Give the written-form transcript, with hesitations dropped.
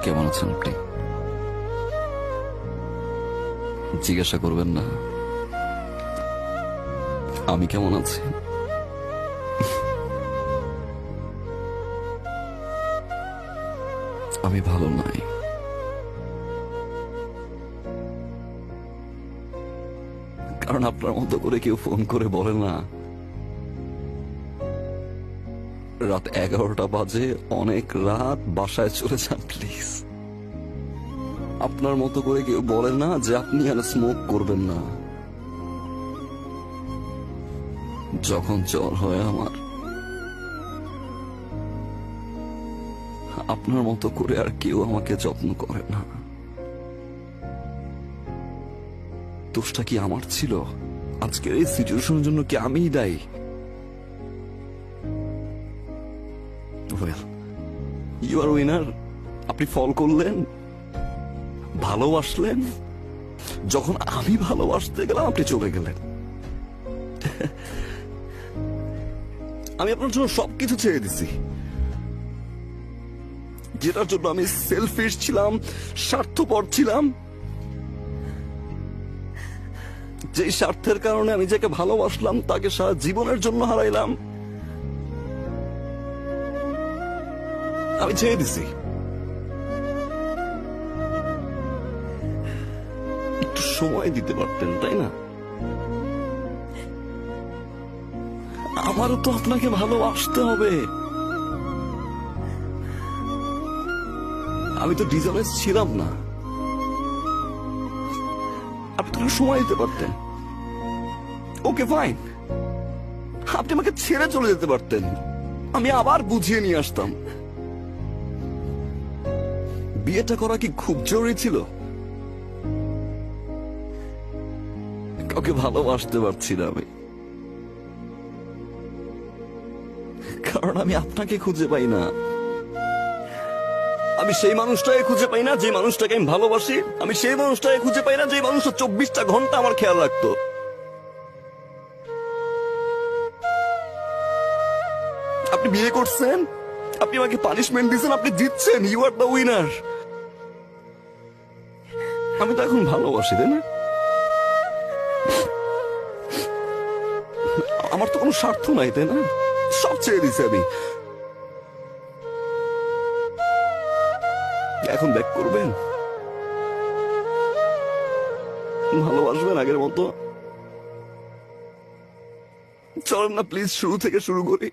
কেমন আছেন আপনি? জিজ্ঞাসা করবেন না আমি কেমন আছি? আমি ভালো নাই। কারণ আপনার মতো করে কেউ ফোন করে বলে না রাত 11টা বাজে, অনেক রাত, বাসায় চলে যান প্লিজ। আপনার মতো করে কেউ বলে না যে আপনি আর স্মোক করবেন না। যখন জ্বর হয় আমার, আপনার মতো করে আর কেউ আমাকে যত্ন করে না। দোষটা কি আমার ছিল? আজকের এই সিচুয়েশনের জন্য কি আমিই দায়ী? You are winner. আপনি ফল করলেন, ভালোবাসলেন। যখন আমি ভালোবাসতে গেলাম আপনি চলে গেলেন। আমি আপনার জন্য সবকিছু ছেড়ে দিছি, যেটার জন্য আমি সেলফিশ ছিলাম, স্বার্থপর ছিলাম। যে স্বার্থের কারণে আমি যাকে ভালোবাসলাম তাকে সারা জীবনের জন্য হারাইলাম। আমি ছেড়ে দিছি। একটু সময় দিতে পারতেন, তাই না? আমারও তো আপনাকে ভালোবাসতে হবে। আমি তো ডিসঅনেস্ট ছিলাম না। আপনি তো সময় দিতে পারতেন। ওকে ফাইন, আপনি আমাকে ছেড়ে চলে যেতে পারতেন, আমি আবার বুঝিয়ে নিয়ে আসতাম। বিয়েটা করা কি খুব জরুরি ছিল? কাউকে ভালোবাসতে পারছি না আমি, কারণ আমি আপনাকে খুঁজে পাই না। আমি সেই মানুষটাকে খুঁজে পাই না যে মানুষটাকে আমি ভালোবাসি। আমি সেই মানুষটাকে খুঁজে পাই না যে মানুষটা 24টা ঘন্টা আমার খেয়াল রাখতো। আপনি বিয়ে করছেন, আপনি আমাকে পানিশমেন্ট দিচ্ছেন, আপনি জিতছেন, ইউ আর দ্য উইনার। আমি তো এখন ভালোবাসি, তাই না? আমার তো কোনো স্বার্থ নাই, তাই না? সব ছেড়ে দিছি আমি। এখন ব্যাক করবেন? ভালোবাসবেন আগের মতো? চলেন না প্লিজ, শুরু থেকে শুরু করি।